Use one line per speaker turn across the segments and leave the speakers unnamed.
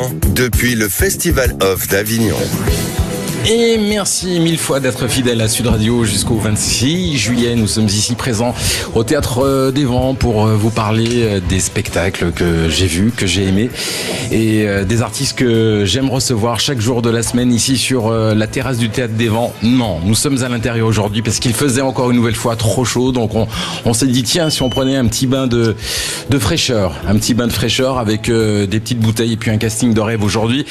Depuis le Festival Off d'Avignon.
Et merci mille fois d'être fidèle à Sud Radio jusqu'au 26 juillet. Nous sommes ici présents au Théâtre des Vents pour vous parler des spectacles que j'ai vus, que j'ai aimés et des artistes que j'aime recevoir chaque jour de la semaine ici sur la terrasse du Théâtre des Vents. Non, nous sommes à l'intérieur aujourd'hui parce qu'il faisait encore une nouvelle fois trop chaud. Donc on s'est dit tiens, si on prenait un petit bain de fraîcheur, avec des petites bouteilles et puis un casting de rêve aujourd'hui.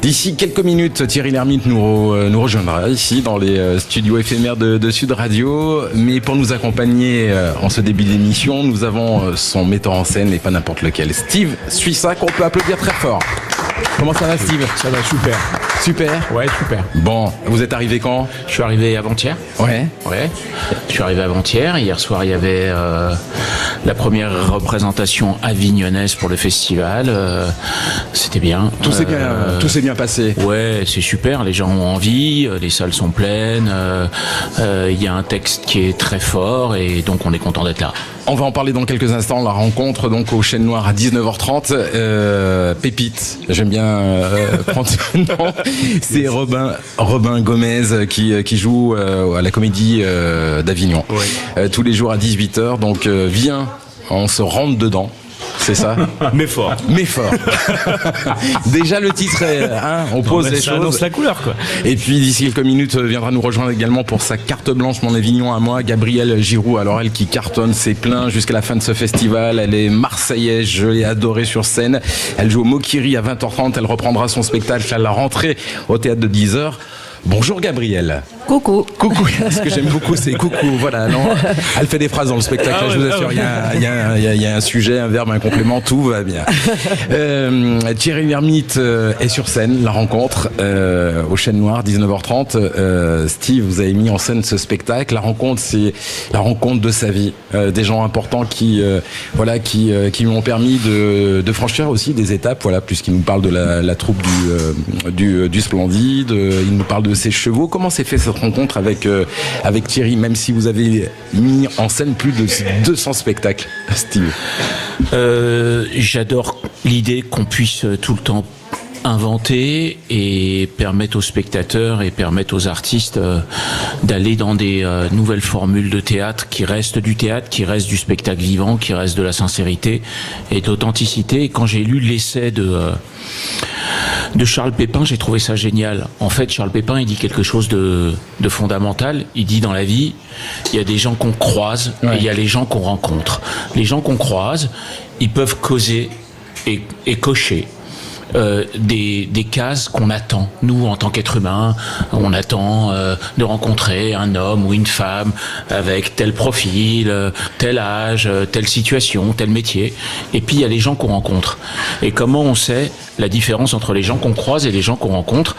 D'ici quelques minutes, Thierry Lhermitte nous rejoindra ici dans les studios éphémères de Sud Radio. Mais pour nous accompagner en ce début d'émission, nous avons son metteur en scène et pas n'importe lequel, Steve Suissa, qu'on peut applaudir très fort. Comment ça va, Steve ?
Ça va super.
Super ?
Ouais, super.
Bon, vous êtes arrivé quand ?
Je suis arrivé avant-hier.
Ouais.
Je suis arrivé avant-hier. Hier soir, il y avait la première représentation avignonnaise pour le festival. C'était bien.
Tout s'est bien passé.
Ouais, c'est super. Les gens ont envie. Les salles sont pleines. Il y a un texte qui est très fort et donc on est content d'être là.
On va en parler dans quelques instants. La rencontre donc au Chêne Noir à 19h30. Pépite, j'aime bien prendre ce nom. C'est Robin Gomez qui joue à la Comédie d'Avignon. Ouais. Tous les jours à 18h. Donc viens, on se rentre dedans. C'est ça.
Mais fort.
Déjà le titre est, on pose les choses. Ça
annonce la couleur, quoi.
Et puis d'ici quelques minutes viendra nous rejoindre également pour sa carte blanche Mon Avignon à moi, Gabrielle Giroux. Alors elle qui cartonne, c'est plein jusqu'à la fin de ce festival. Elle est marseillaise, je l'ai adorée sur scène. Elle joue au Mokiri à 20h30. Elle reprendra son spectacle à la rentrée au théâtre de 10h. Bonjour Gabrielle.
Coucou.
Ce que j'aime beaucoup, c'est coucou. Voilà, non. Elle fait des phrases dans le spectacle. Je vous assure, il y a un sujet, un verbe, un complément, tout va bien. Thierry Lhermitte est sur scène. La rencontre au Chêne Noir, 19h30. Steve, vous avez mis en scène ce spectacle. La rencontre, c'est la rencontre de sa vie. Des gens importants qui lui ont permis de franchir aussi des étapes. Voilà, puisqu'il nous parle de la troupe du Splendide. Il nous parle de ses chevaux. Comment s'est fait cette rencontre avec Thierry, même si vous avez mis en scène plus de 200 spectacles, Steve?
J'adore l'idée qu'on puisse tout le temps inventer et permettre aux spectateurs et permettre aux artistes d'aller dans des nouvelles formules de théâtre qui restent du théâtre, qui restent du spectacle vivant, qui restent de la sincérité et d'authenticité. Et quand j'ai lu l'essai de Charles Pépin, j'ai trouvé ça génial. En fait, Charles Pépin, il dit quelque chose de fondamental. Il dit dans la vie, il y a des gens qu'on croise et il y a les gens qu'on rencontre. Les gens qu'on croise, ils peuvent causer et cocher des cases qu'on attend. Nous, en tant qu'être humain, on attend de rencontrer un homme ou une femme avec tel profil, tel âge, telle situation, tel métier. Et puis, il y a les gens qu'on rencontre. Et comment on sait la différence entre les gens qu'on croise et les gens qu'on rencontre?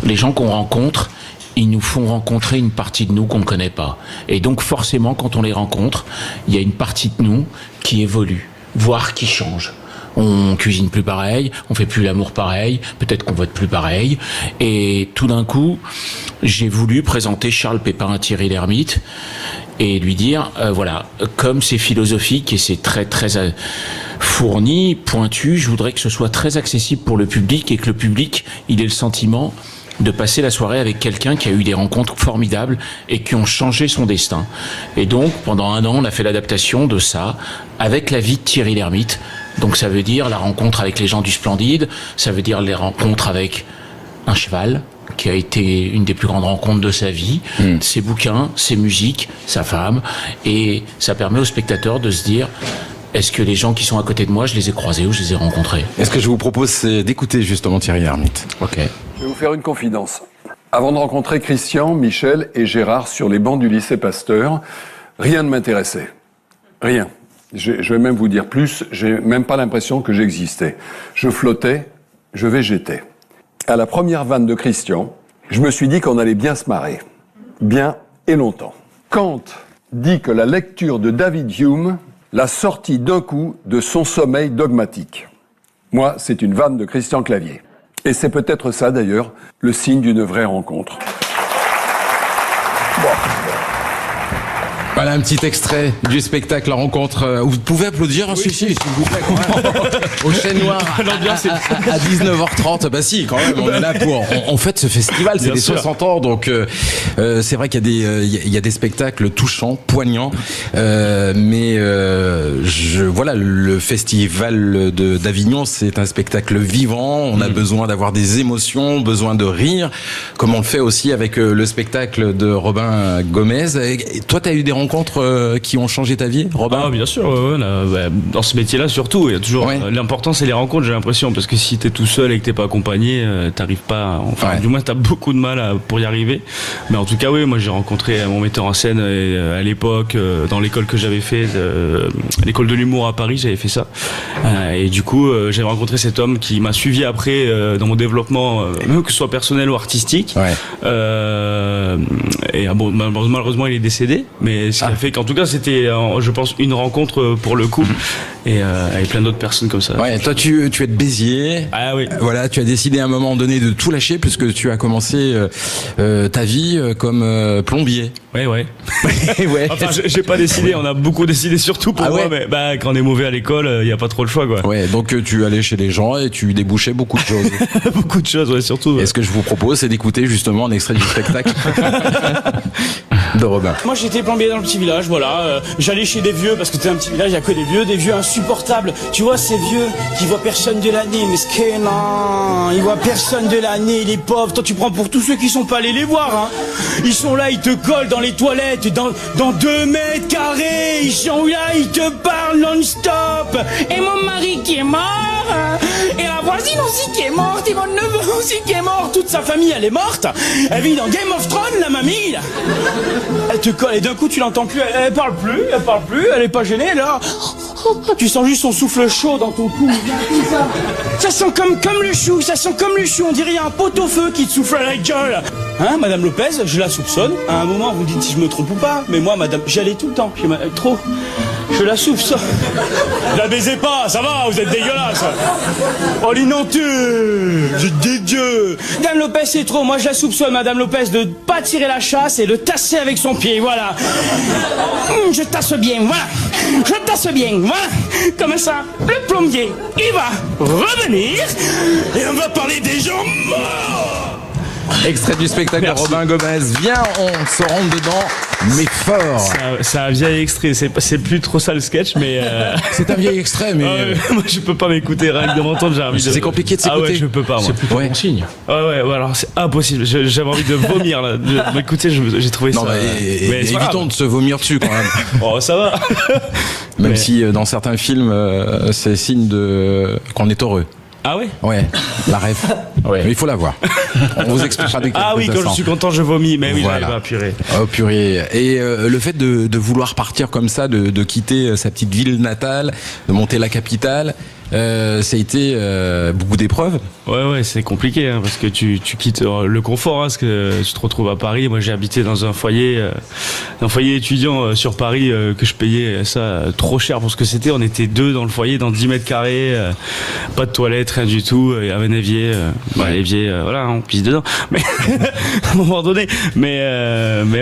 Les gens qu'on rencontre, ils nous font rencontrer une partie de nous qu'on ne connaît pas. Et donc, forcément, quand on les rencontre, il y a une partie de nous qui évolue, voire qui change. On cuisine plus pareil, on fait plus l'amour pareil, peut-être qu'on vote plus pareil. Et tout d'un coup, j'ai voulu présenter Charles Pépin à Thierry Lhermitte et lui dire, voilà, comme c'est philosophique et c'est très très fourni, pointu, je voudrais que ce soit très accessible pour le public et que le public, il ait le sentiment de passer la soirée avec quelqu'un qui a eu des rencontres formidables et qui ont changé son destin. Et donc, pendant 1 an, on a fait l'adaptation de ça avec la vie de Thierry Lhermitte. Donc ça veut dire la rencontre avec les gens du Splendide, ça veut dire les rencontres avec un cheval, qui a été une des plus grandes rencontres de sa vie, ses bouquins, ses musiques, sa femme, et ça permet aux spectateurs de se dire, est-ce que les gens qui sont à côté de moi, je les ai croisés ou je les ai rencontrés?
Et ce que je vous propose, c'est d'écouter justement Thierry Lhermitte.
Ok.
Je vais vous faire une confidence. Avant de rencontrer Christian, Michel et Gérard sur les bancs du lycée Pasteur, rien ne m'intéressait. Rien. Je vais même vous dire plus, j'ai même pas l'impression que j'existais. Je flottais, je végétais. À la première vanne de Christian, je me suis dit qu'on allait bien se marrer. Bien et longtemps. Kant dit que la lecture de David Hume l'a sorti d'un coup de son sommeil dogmatique. Moi, c'est une vanne de Christian Clavier. Et c'est peut-être ça, d'ailleurs, le signe d'une vraie rencontre. Bon.
Voilà un petit extrait du spectacle La Rencontre. Vous pouvez applaudir, hein, si, s'il vous plaît, quand même. Au Chêne Noir, à 19h30. Bah si, quand même, on est là pour... On fête ce festival, c'est les 60 ans, donc c'est vrai qu'il y a des spectacles touchants, poignants, mais voilà, le festival d'Avignon, c'est un spectacle vivant, on a besoin d'avoir des émotions, besoin de rire, comme on le fait aussi avec le spectacle de Robin Gomez. Et toi, tu as eu des rencontres qui ont changé ta vie, Robin?
Ah, bien sûr, dans ce métier-là surtout, il y a toujours l'important, c'est les rencontres, j'ai l'impression, parce que si t'es tout seul et que t'es pas accompagné, t'arrives pas, du moins t'as beaucoup de mal pour y arriver. Mais en tout cas, oui, moi j'ai rencontré mon metteur en scène à l'époque, dans l'école que j'avais fait, l'école de l'humour à Paris, j'avais fait ça. Et du coup, j'ai rencontré cet homme qui m'a suivi après dans mon développement, même que ce soit personnel ou artistique. Et bon, malheureusement, il est décédé, mais ce qui a fait qu'en tout cas, c'était, je pense, une rencontre pour le coup, et avec plein d'autres personnes comme ça.
Ouais, toi, tu es de Béziers.
Ah oui.
Voilà, tu as décidé à un moment donné de tout lâcher puisque tu as commencé ta vie comme plombier.
Ouais.
ouais.
Enfin, j'ai pas décidé, on a beaucoup décidé surtout pour moi, mais quand on est mauvais à l'école, il y a pas trop le choix, quoi. Ouais,
donc tu allais chez les gens et tu débouchais beaucoup de choses.
Beaucoup de choses, ouais, surtout.
Et ce que je vous propose, c'est d'écouter justement un extrait du spectacle de Robin.
Moi, j'étais plombier dans le petit village, voilà. J'allais chez des vieux parce que c'était un petit village, il y a que des vieux insupportables. Tu vois, ces vieux qui voient personne de l'année, mais ce qu'est non, ils voient personne de l'année, les pauvres. Toi, tu prends pour tous ceux qui sont pas allés les voir, hein. Ils sont là, ils te collent dans les toilettes, dans 2 mètres carrés. Ils sont là, ils te parlent non-stop. Et mon mari qui est mort, et la voisine aussi qui est morte, et mon neveu aussi qui est mort. Toute sa famille, elle est morte. Elle vit dans Game of Thrones, la mamie, là. Elle te colle et d'un coup tu l'entends plus, elle parle plus, elle est pas gênée là. Tu sens juste son souffle chaud dans ton cou. Ça sent comme le chou, on dirait un pot-au-feu qui te souffle à la gueule. Hein, Madame Lopez, je la soupçonne. À un moment, vous dites si je me trompe ou pas, mais moi, Madame, j'y allais tout le temps. Trop. Je la soupçonne. La baisez pas, ça va, vous êtes dégueulasse. Oh, l'inventure, j'ai dégueu. Madame Lopez, c'est trop. Moi, je la soupçonne, Madame Lopez, de pas tirer la chasse et de tasser avec son pied, voilà. Je tasse bien, voilà. Je tasse bien, voilà. Comme ça, le plombier, il va revenir et on va parler des gens morts.
Extrait du spectacle de Robin Gomez. Viens, on se rentre dedans, mais fort.
C'est un vieil extrait, c'est plus trop ça le sketch, mais...
C'est un vieil extrait, mais...
moi je peux pas m'écouter, rien que de m'entendre, j'ai envie de...
C'est compliqué de s'écouter.
Ah ouais, je peux pas, moi.
C'est plutôt bon signe.
Ouais, alors c'est impossible, j'avais envie de vomir, là. Écoutez, j'ai trouvé ça...
mais évitons de se vomir dessus, quand même.
Oh, ça va.
Même si, dans certains films, c'est signe qu'on est heureux.
Ah ouais?
Ouais, la ref. Ouais. Mais il faut la voir. On vous expliquera dès que
Ah oui, quand je suis content, je vomis. Mais oui,
voilà.
j'arrive à purée.
Oh purée. Et le fait de vouloir partir comme ça, de quitter sa petite ville natale, de monter la capitale, ça a été beaucoup d'épreuves.
Ouais, c'est compliqué, hein, parce que tu quittes le confort, hein, parce que tu te retrouves à Paris. Moi, j'ai habité dans un foyer étudiant sur Paris que je payais ça trop cher pour ce que c'était. On était 2 dans le foyer, dans 10 mètres carrés, pas de toilette, rien du tout. Il y avait un évier, l'évier, voilà, on pisse dedans. Mais à un moment donné, mais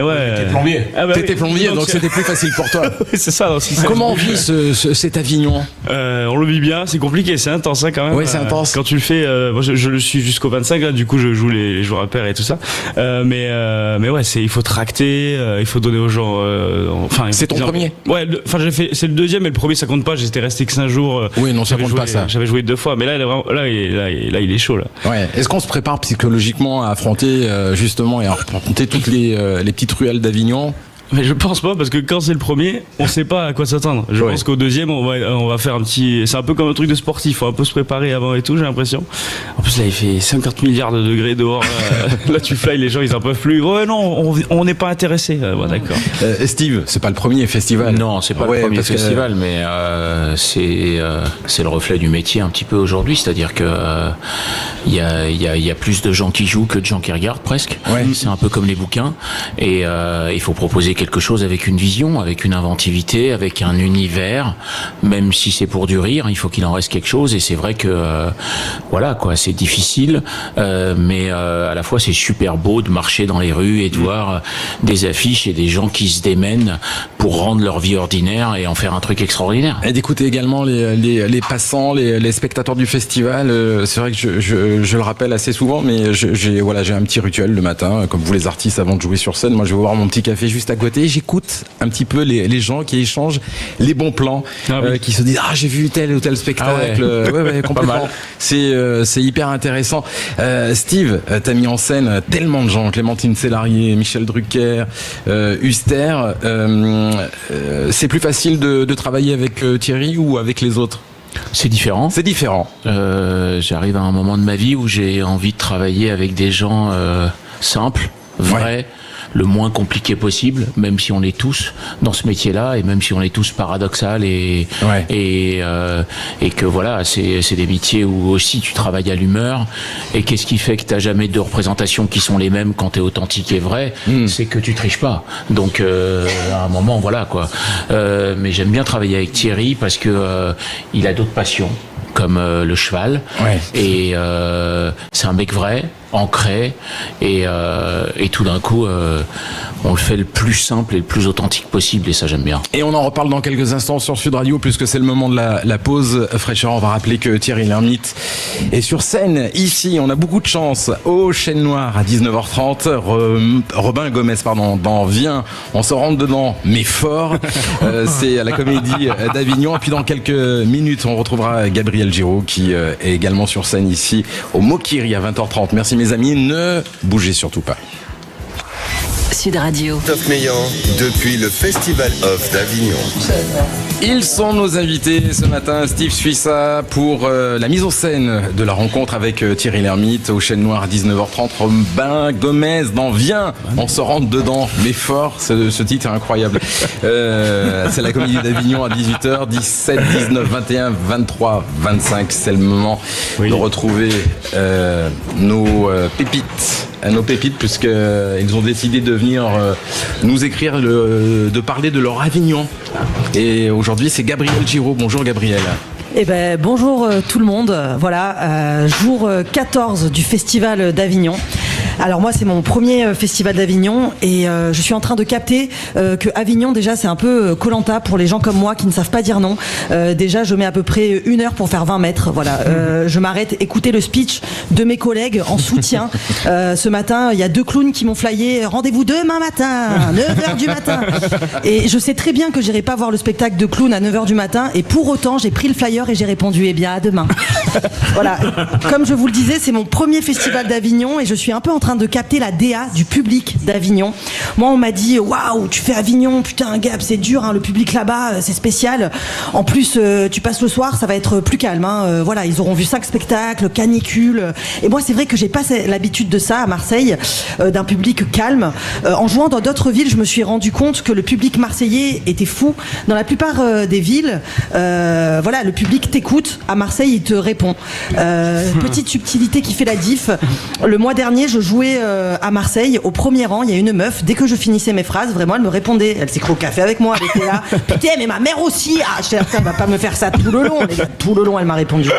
ouais.
T'étais plombier.
Ah bah t'étais plombier, donc c'était plus facile pour toi.
Oui, c'est ça. Donc,
Comment on vit cet Avignon?
On le vit bien, c'est compliqué, c'est intense, hein, quand même.
Oui, c'est intense.
Quand tu le fais, moi je le suis jusqu'au 25, là, du coup je joue les jours à pair et tout ça. Mais ouais, il faut tracter, il faut donner aux gens.
C'est ton premier?
Ouais, c'est le deuxième, mais le premier ça compte pas. J'étais resté que 5 jours.
Oui, non, ça compte pas ça.
J'avais joué 2 fois, mais là il est chaud là.
Ouais. Est-ce qu'on se prépare psychologiquement à affronter justement et à affronter toutes les petites ruelles d'Avignon?
Mais je pense pas, parce que quand c'est le premier, on sait pas à quoi s'attendre. Je pense qu'au deuxième, on va faire un petit... C'est un peu comme un truc de sportif, faut un peu se préparer avant et tout, j'ai l'impression. En plus là, il fait 50 milliards de degrés dehors. Là, tu fly, les gens, ils en peuvent plus. Ouais, non, on n'est pas intéressé. Bon, d'accord.
Steve, c'est pas le premier festival.
Non, c'est pas le premier festival, mais c'est le reflet du métier un petit peu aujourd'hui. C'est-à-dire que il y a plus de gens qui jouent que de gens qui regardent presque.
Ouais.
C'est un peu comme les bouquins. Et il faut proposer quelque chose avec une vision, avec une inventivité, avec un univers. Même si c'est pour du rire, il faut qu'il en reste quelque chose. Et c'est vrai que voilà quoi, c'est difficile, mais à la fois c'est super beau de marcher dans les rues et de voir des affiches et des gens qui se démènent pour rendre leur vie ordinaire et en faire un truc extraordinaire.
Et d'écouter également les passants, les spectateurs du festival. C'est vrai que je le rappelle assez souvent, mais j'ai un petit rituel le matin, comme vous les artistes, avant de jouer sur scène. Moi, je vais boire mon petit café juste à côté. J'écoute un petit peu les gens qui échangent les bons plans, qui se disent j'ai vu tel ou tel spectacle. Ouais, complètement. C'est hyper intéressant. Steve, t'as mis en scène tellement de gens, Clémentine Célarié, Michel Drucker, Huster. C'est plus facile de travailler avec Thierry ou avec les autres?
C'est différent.
C'est différent.
J'arrive à un moment de ma vie où j'ai envie de travailler avec des gens simples, vrais, le moins compliqué possible, même si on est tous dans ce métier-là et même si on est tous paradoxal et que voilà, c'est des métiers où aussi tu travailles à l'humeur. Et qu'est-ce qui fait que t'as jamais deux représentations qui sont les mêmes quand t'es authentique et vrai? C'est que tu triches pas. Donc à un moment, voilà quoi. Mais j'aime bien travailler avec Thierry parce que il a d'autres passions, comme le cheval. Et c'est un mec vrai, ancré, et tout d'un coup on le fait le plus simple et le plus authentique possible, et ça j'aime bien.
Et on en reparle dans quelques instants sur Sud Radio, puisque c'est le moment de la pause fraîcheur. On va rappeler que Thierry Lhermitte est sur scène ici, on a beaucoup de chance, au Chêne Noir à 19h30. Robin Gomez dans Viens, on se rentre dedans mais fort. C'est à la Comédie d'Avignon. Et puis dans quelques minutes on retrouvera Gabriel Giraud qui est également sur scène ici au Mokiri à 20h30. Merci mes amis, ne bougez surtout pas.
Sud Radio.
Christophe Meillan, depuis le Festival Off d'Avignon.
Ils sont nos invités ce matin, Steve Suissa pour la mise en scène de la rencontre avec Thierry Lhermitte au Chêne Noir à 19h30. Robin Gomez dans Viens, on se rentre dedans, mais fort, ce titre est incroyable. C'est la Comédie d'Avignon à 18h, 17, 19, 21, 23, 25. C'est le moment de retrouver nos pépites, puisqu'ils ont décidé de venir nous écrire, de parler de leur Avignon. Et aujourd'hui, c'est Gabriel Giraud. Bonjour Gabriel.
Eh ben, bonjour tout le monde. Voilà, jour 14 du Festival d'Avignon. Alors moi, c'est mon premier festival d'Avignon et je suis en train de capter que Avignon, déjà, c'est un peu Koh-Lanta pour les gens comme moi qui ne savent pas dire non. Déjà, je mets à peu près 1 heure pour faire 20 mètres. Voilà, je m'arrête écouter le speech de mes collègues en soutien. Ce matin, il y a 2 clowns qui m'ont flyé. Rendez-vous demain matin, 9h du matin. Et je sais très bien que j'irai pas voir le spectacle de clown à 9h du matin. Et pour autant, j'ai pris le flyer et j'ai répondu, eh bien, à demain. Voilà. Comme je vous le disais, c'est mon premier festival d'Avignon et je suis un peu en train de capter la DA du public d'Avignon. Moi, on m'a dit, waouh, tu fais Avignon, putain, Gab, c'est dur, hein, le public là-bas, c'est spécial. En plus, tu passes le soir, ça va être plus calme. Hein. Voilà, ils auront vu 5 spectacles, canicule. Et moi, c'est vrai que j'ai pas l'habitude de ça à Marseille, d'un public calme. En jouant dans d'autres villes, je me suis rendu compte que le public marseillais était fou. Dans la plupart des villes, voilà, le public t'écoute. À Marseille, il te répond. Petite subtilité qui fait la diff. Le mois dernier, je jouais à Marseille, au premier rang, il y a une meuf, dès que je finissais mes phrases, vraiment, elle me répondait. Elle s'est cru au café avec moi, elle était là. Putain, mais ma mère aussi. Ah, je elle va pas me faire ça tout le long. Les gars, tout le long, elle m'a répondu.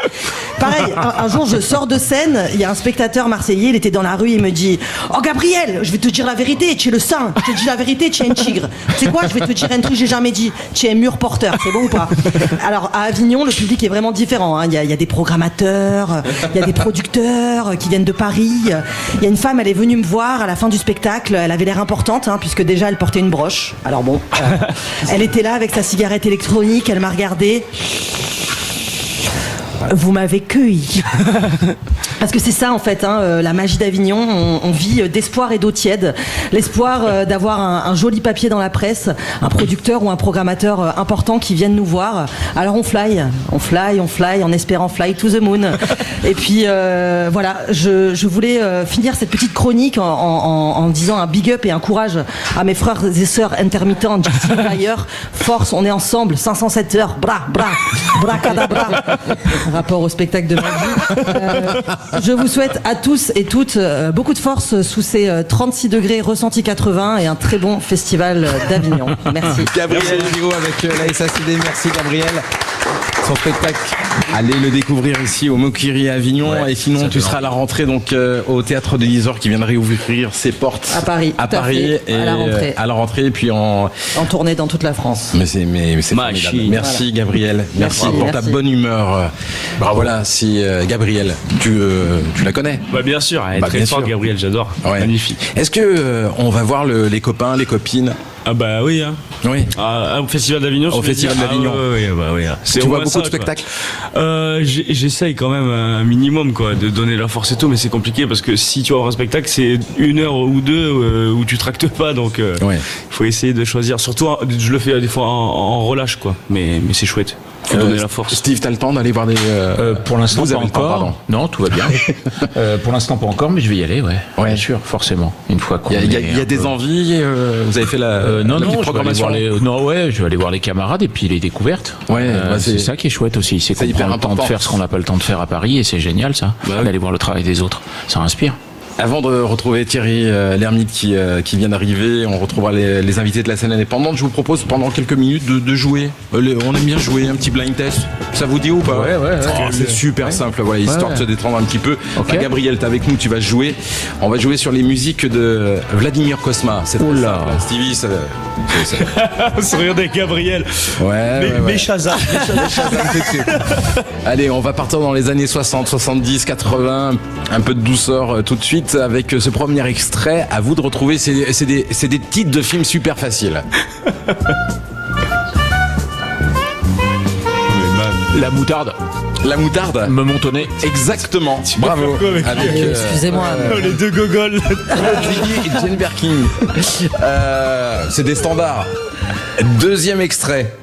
Pareil, un jour, je sors de scène, il y a un spectateur marseillais, il était dans la rue, il me dit, oh Gabriel, je vais te dire la vérité, tu es le sang. Je te dis la vérité, tu es un tigre. Tu sais quoi, je vais te dire un truc que j'ai jamais dit. Tu es un mur porteur, c'est bon ou pas? Alors, à Avignon, le public est vraiment différent. Hein. Il y a des programmateurs, il y a des producteurs qui viennent de Paris. Il y a une femme, elle est venue me voir à la fin du spectacle. Elle avait l'air importante, hein, puisque déjà elle portait une broche. Alors bon, elle était là avec sa cigarette électronique. Elle m'a regardé. Vous m'avez cueilli. Parce que c'est ça en fait, hein, la magie d'Avignon, on vit d'espoir et d'eau tiède. L'espoir d'avoir un joli papier dans la presse, un producteur ou un programmateur important qui viennent nous voir. Alors on fly, en espérant fly to the moon. Et puis voilà, je voulais finir cette petite chronique en disant un big up et un courage à mes frères et sœurs intermittents, d'ailleurs. Force, on est ensemble, 507 heures, bra, cadabra. Rapport au spectacle de magie. Je vous souhaite à tous et toutes beaucoup de force sous ces 36 degrés ressenti 80 et un très bon festival d'Avignon. Merci.
Gabriel Giraud avec la SACD. Merci Gabriel. Son spectacle, allez le découvrir ici au Mokiri à Avignon. Et sinon, tu seras à la rentrée donc au Théâtre de l'Isor qui vient de réouvrir ses portes
à Paris.
Et à la rentrée et puis en
tournée dans toute la France.
Mais c'est formidable. Merci Gabriel. Merci pour ta bonne humeur. Bravo. Voilà, si Gabriel, tu la connais?
Bien sûr, elle est très forte, Gabriel, j'adore. Ouais. Magnifique.
Est-ce que on va voir les copains, les copines?
Ah bah oui, hein.
Oui.
Au Festival d'Avignon.
Au Festival d'Avignon.
Oui.
Tu vois beaucoup de spectacles?
J'essaye quand même un minimum quoi, de donner la force et tout, mais c'est compliqué parce que si tu vas voir un spectacle, c'est 1 heure ou 2 où tu tractes pas, donc il faut essayer de choisir. Surtout, je le fais des fois en relâche quoi, mais c'est chouette. Faut donner la force.
Steve, t'as le temps d'aller voir des...
pour l'instant, pas encore. Non, tout va bien. Pour l'instant, pas encore, mais je vais y aller, ouais. Bien sûr, forcément. Une fois qu'on
il y a des envies. Vous avez fait la
programmation. Je vais aller voir les camarades et puis les découvertes. C'est ça qui est chouette aussi. C'est qu'on prend le temps de faire ce qu'on n'a pas le temps de faire à Paris et c'est génial ça. D'aller voir le travail des autres. Ça inspire.
Avant de retrouver Thierry Lhermitte qui vient d'arriver, on retrouvera les invités de la scène indépendante. Je vous propose pendant quelques minutes de jouer. On aime bien jouer un petit blind test. Ça vous dit ou pas? C'est super simple, voilà, histoire de se détendre un petit peu. Gabriel, t'es avec nous, tu vas jouer. On va jouer sur les musiques de Vladimir Cosma. Stevie,
regardez Gabriel. Mais Shazam.
Allez, on va partir dans les années 60, 70, 80. Un peu de douceur tout de suite. Avec ce premier extrait, à vous de retrouver, c'est des titres de films super faciles.
La moutarde.
La moutarde.
Me montonner.
Exactement. Bravo.
Excusez-moi.
Les deux gogoles.
Lily et Jane Birkin. C'est des standards. Deuxième extrait.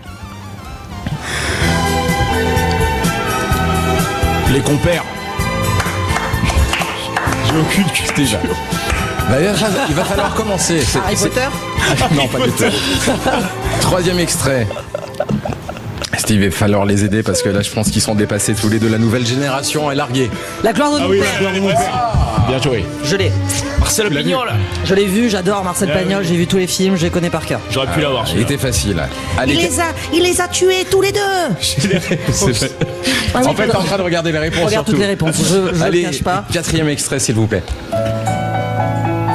Les compères.
J'ai aucune culture. Il va falloir commencer.
Harry Potter?
Non, pas du tout. Troisième extrait. Steve, il va falloir les aider parce que là, je pense qu'ils sont dépassés tous les deux. La nouvelle génération est larguée.
La gloire de mon père.
Bien joué.
Je l'ai.
Marcel Pagnol.
Je l'ai vu, j'adore Marcel Pagnol, j'ai vu tous les films, je les connais par cœur.
J'aurais pu l'avoir.
Il était facile. Allez,
il les a tués tous les deux.
En fait, t'es en train de regarder les réponses.
Regarde toutes les réponses, je ne cache pas.
Quatrième extrait, s'il vous plaît.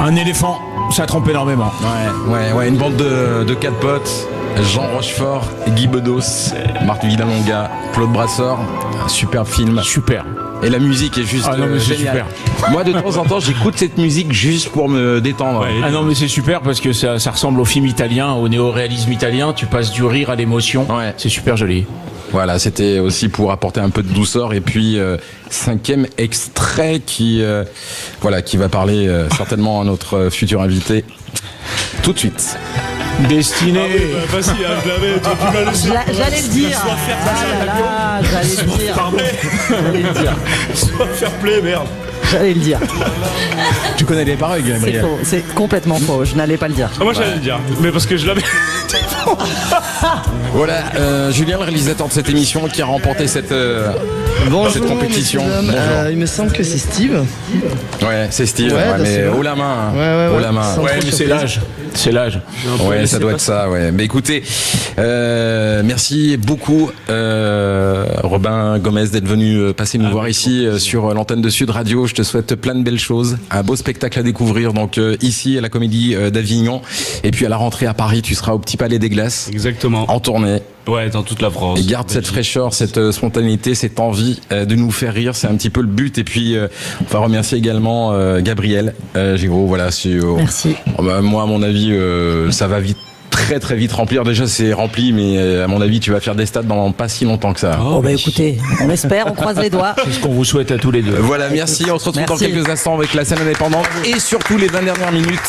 Un éléphant, ça trompe énormément.
Ouais, une bande de 4 potes. Jean Rochefort, Guy Bedos, Marc Villalonga, Claude Brasseur. Un superbe film.
Super.
Et la musique est juste géniale. Super. Moi, de temps en temps, j'écoute cette musique juste pour me détendre.
Non, mais c'est super parce que ça ressemble au film italien, au néo-réalisme italien. Tu passes du rire à l'émotion. C'est super joli.
Voilà, c'était aussi pour apporter un peu de douceur. Et puis, 5e extrait qui va parler certainement à notre futur invité tout de suite.
Destiné.
Facile, je l'avais.
J'allais le dire.
Soit fair play, merde.
J'allais le dire.
Tu connais les paroles, Gabriel?
C'est faux, c'est complètement faux. Je n'allais pas le dire.
Moi, j'allais le dire, mais parce que je l'avais.
Voilà, Julien, le réalisateur de cette émission, qui a remporté cette compétition.
Il me semble que c'est Steve.
Ouais, c'est Steve, mais haut la main. Haut la main.
Ouais, mais c'est l'âge. C'est l'âge.
Ouais, ça doit être ça, ouais. Mais écoutez, merci beaucoup, Robin Gomez, d'être venu passer nous voir ici sur l'antenne de Sud Radio. Je te souhaite plein de belles choses, un beau spectacle à découvrir, donc ici à la Comédie d'Avignon. Et puis à la rentrée à Paris, tu seras au Petit Palais des Glaces.
Exactement.
En tournée.
Ouais, dans toute la France.
Et garde cette fraîcheur, cette spontanéité, cette envie de nous faire rire. C'est un petit peu le but. Et puis, on va remercier également Gabriel Giraud. Voilà,
merci.
Moi, à mon avis, ça va vite. Très très vite remplir. Déjà c'est rempli, mais à mon avis tu vas faire des stades dans pas si longtemps que ça.
Écoutez, on espère, on croise les doigts.
C'est ce qu'on vous souhaite à tous les deux.
Voilà, merci. On se retrouve dans quelques instants avec la scène indépendante et surtout les 20 dernières minutes.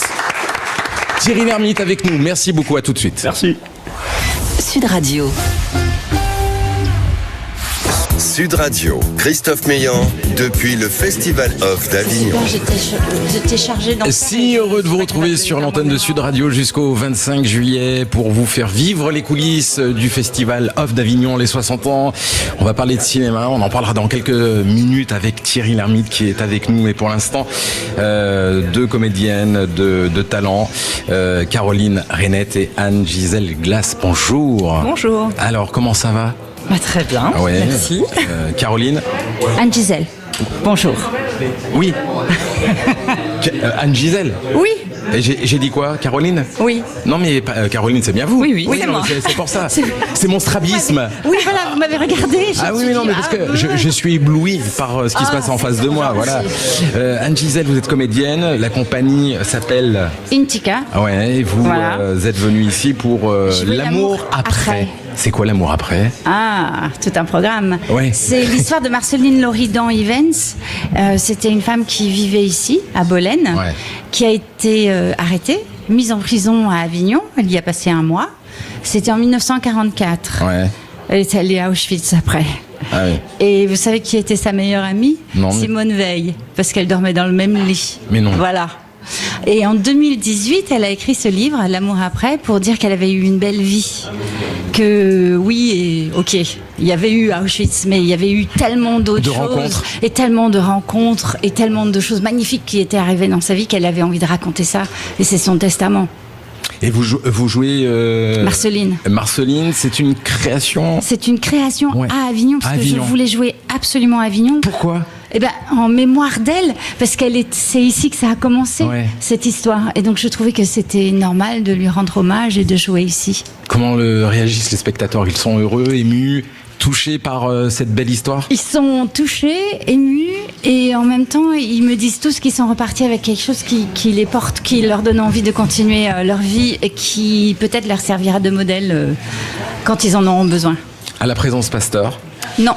Thierry Lhermitte avec nous. Merci beaucoup, à tout de suite.
Merci.
Sud Radio.
Sud Radio, Christophe Meillan, depuis le Festival Off d'Avignon.
J'étais chargée dans...
Si heureux de vous retrouver sur l'antenne de Sud Radio jusqu'au 25 juillet pour vous faire vivre les coulisses du Festival Off d'Avignon, les 60 ans. On va parler de cinéma, on en parlera dans quelques minutes avec Thierry Lhermitte qui est avec nous. Et pour l'instant, deux comédiennes de talent, Caroline Rainette et Anne-Gisèle Glass. Bonjour.
Bonjour.
Alors, comment ça va ?
Très bien, merci.
Caroline.
Anne-Gisèle, bonjour.
Oui. Anne-Gisèle.
Oui.
Et j'ai dit quoi, Caroline ?
Oui.
Non mais Caroline, c'est bien vous.
Oui, c'est moi.
C'est pour ça. C'est mon strabisme.
Oui, voilà, vous m'avez regardé.
Mais parce que je suis ébloui par ce qui se passe en face de moi. Voilà. Anne-Gisèle, vous êtes comédienne. La compagnie s'appelle
Intica.
Ouais. Et vous êtes venue ici pour l'amour après. C'est quoi l'amour après ?
Ah, tout un programme.
Ouais.
C'est l'histoire de Marceline Loridan Ivens. C'était une femme qui vivait ici, à Bolène, qui a été arrêtée, mise en prison à Avignon. Elle y a passé 1 mois. C'était en 1944.
Ouais.
Elle est allée à Auschwitz après.
Ah oui.
Et vous savez qui était sa meilleure amie ?
Non,
Simone Veil, parce qu'elle dormait dans le même lit.
Mais non.
Voilà. Et en 2018, elle a écrit ce livre, L'amour après, pour dire qu'elle avait eu une belle vie. Que oui, il y avait eu Auschwitz, mais il y avait eu tellement d'autres choses. Et tellement de rencontres, et tellement de choses magnifiques qui étaient arrivées dans sa vie qu'elle avait envie de raconter ça. Et c'est son testament.
Et vous jouez
Marceline.
Marceline, c'est une création.
C'est une création à Avignon, parce que je voulais jouer absolument à Avignon.
Pourquoi ?
En mémoire d'elle, parce c'est ici que ça a commencé, cette histoire. Et donc je trouvais que c'était normal de lui rendre hommage et de jouer ici.
Comment réagissent les spectateurs ? Ils sont heureux, émus, touchés par cette belle histoire ?
Ils sont touchés, émus, et en même temps, ils me disent tous qu'ils sont repartis avec quelque chose qui les porte, qui leur donne envie de continuer leur vie et qui peut-être leur servira de modèle quand ils en auront besoin.
À la présence Pasteur ?
Non.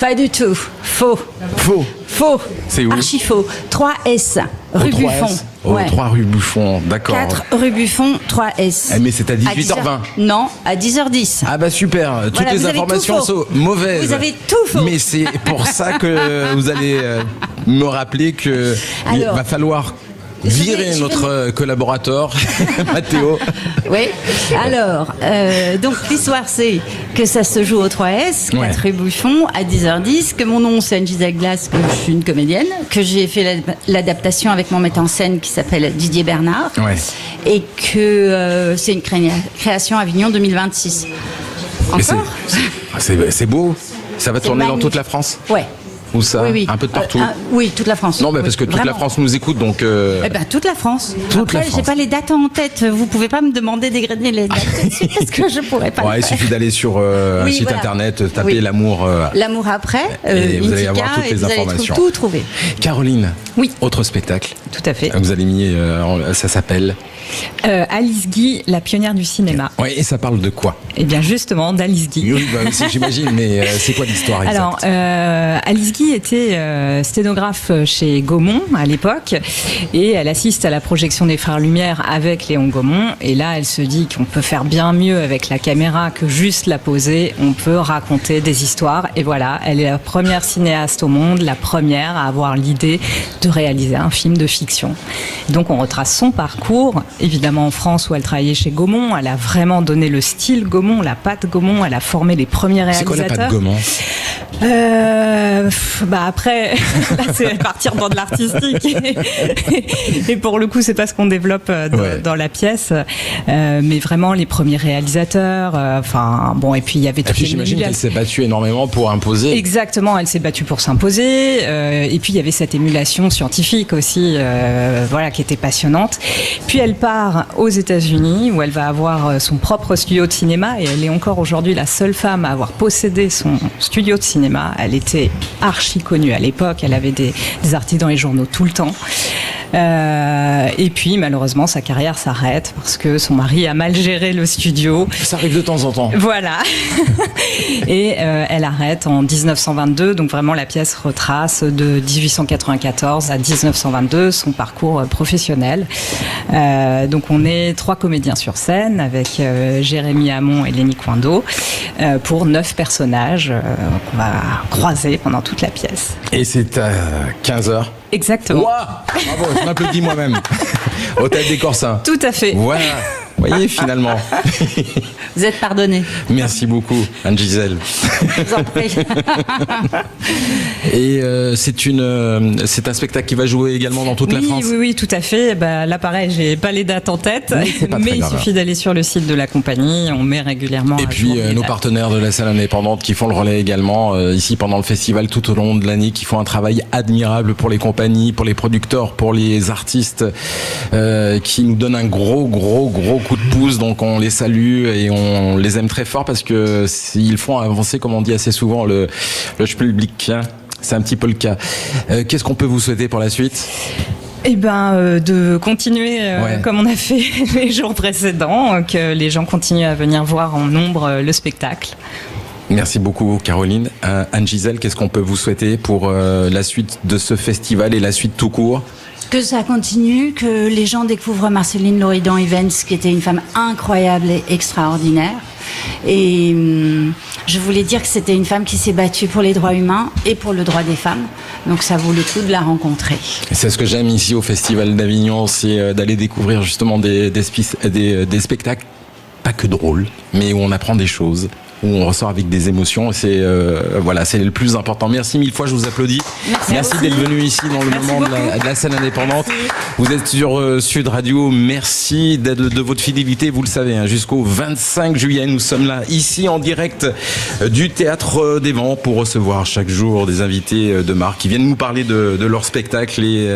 Pas du tout. Faux. Faux.
C'est où ?
Archi faux. 3S, rue Buffon.
3 rue Buffon, d'accord.
4 rue Buffon, 3S.
Mais c'est à 18h20.
Non, à 10h10.
Ah bah super, toutes les informations sont mauvaises.
Vous avez tout faux.
Mais c'est pour ça que vous allez me rappeler que il va falloir virer notre collaborateur, Mathéo.
Oui. Alors, donc l'histoire c'est que ça se joue au 3S, 4 rue Buffon, à 10h10, que mon nom c'est Anne-Gisèle Glass, que je suis une comédienne, que j'ai fait l'adaptation avec mon metteur en scène qui s'appelle Didier Bernard, et que c'est une création Avignon 2026. Encore ?
C'est beau. Ça va tourner dans toute la France ?
Ouais.
Où ça ?
Oui.
Un peu de partout.
Oui, toute la France.
Non, parce que toute la France nous écoute, donc.
Toute la France.
Après,
j'ai pas les dates en tête. Vous pouvez pas me demander d'égrener les dates parce que je pourrais pas.
Il suffit d'aller sur un site internet, taper l'amour.
L'amour après.
Et vous allez avoir toutes les informations.
Tout trouver.
Caroline.
Oui.
Autre spectacle.
Tout à fait.
Vous allez ça s'appelle.
Alice Guy, la pionnière du cinéma.
Oui, et ça parle de quoi ?
Eh bien, justement, d'Alice Guy.
Oui, aussi, j'imagine, mais c'est quoi l'histoire exacte ?
Alors, Alice Guy était sténographe chez Gaumont à l'époque, et elle assiste à la projection des Frères Lumière avec Léon Gaumont, et là, elle se dit qu'on peut faire bien mieux avec la caméra que juste la poser, on peut raconter des histoires, et voilà, elle est la première cinéaste au monde, la première à avoir l'idée de réaliser un film de fiction. Donc, on retrace son parcours, évidemment en France où elle travaillait chez Gaumont, elle a vraiment donné le style Gaumont, la patte Gaumont, elle a formé les premiers réalisateurs.
C'est quoi la patte Gaumont ?
Après, là, c'est partir dans de l'artistique. Et pour le coup, c'est pas ce qu'on développe dans la pièce. Mais vraiment, les premiers réalisateurs. Et puis il y avait tout.
J'imagine qu'elle s'est battue énormément pour imposer.
Exactement, elle s'est battue pour s'imposer. Et puis il y avait cette émulation scientifique aussi, qui était passionnante. Puis elle part aux États-Unis où elle va avoir son propre studio de cinéma, et elle est encore aujourd'hui la seule femme à avoir possédé son studio de cinéma. Elle était archi connue à l'époque, elle avait des articles dans les journaux tout le temps.
Et puis malheureusement sa carrière s'arrête parce que son mari a mal géré le studio.
Ça arrive de temps en temps.
Voilà. Et elle arrête en 1922, donc vraiment la pièce retrace de 1894 à 1922 son parcours professionnel. Donc on est 3 comédiens sur scène avec Jérémy Hamon et Lenny Coindo pour 9 personnages qu'on va croiser pendant toute la pièce.
Et c'est à 15h.
Exactement.
Wow, bravo, je m'applaudis moi-même. Hôtel des Corsins.
Tout à fait.
Voilà. Vous voyez, finalement.
Vous êtes pardonné.
Merci beaucoup, Anne-Gisèle.
Je vous en prie.
Et c'est un spectacle qui va jouer également dans toute la France.
Oui, tout à fait. Là, pareil, j'ai pas les dates en tête, mais il suffit d'aller sur le site de la compagnie. On met régulièrement.
Et puis nos partenaires de la scène indépendante qui font le relais également ici pendant le festival tout au long de l'année, qui font un travail admirable pour les compagnies, pour les producteurs, pour les artistes, qui nous donnent un gros coup de pouce. Donc on les salue et on les aime très fort parce que ils font avancer, comme on dit assez souvent, le public. C'est un petit peu le cas. Qu'est-ce qu'on peut vous souhaiter pour la suite ?
De continuer comme on a fait les jours précédents, que les gens continuent à venir voir en nombre le spectacle.
Merci beaucoup Caroline. Anne-Gisèle, qu'est-ce qu'on peut vous souhaiter pour la suite de ce festival et la suite tout court ?
Que ça continue, que les gens découvrent Marceline Loridan Evans, qui était une femme incroyable et extraordinaire. Et je voulais dire que c'était une femme qui s'est battue pour les droits humains et pour le droit des femmes. Donc ça vaut le coup de la rencontrer.
C'est ce que j'aime ici au Festival d'Avignon, c'est d'aller découvrir justement des spectacles, pas que drôles, mais où on apprend des choses, où on ressort avec des émotions. C'est c'est le plus important. Merci mille fois, je vous applaudis. Merci d'être venu ici dans le moment de la scène indépendante. Merci. Vous êtes sur Sud Radio. Merci de votre fidélité. Vous le savez, jusqu'au 25 juillet, nous sommes là, ici en direct du Théâtre des Vents, pour recevoir chaque jour des invités de marque qui viennent nous parler de leur spectacle. Et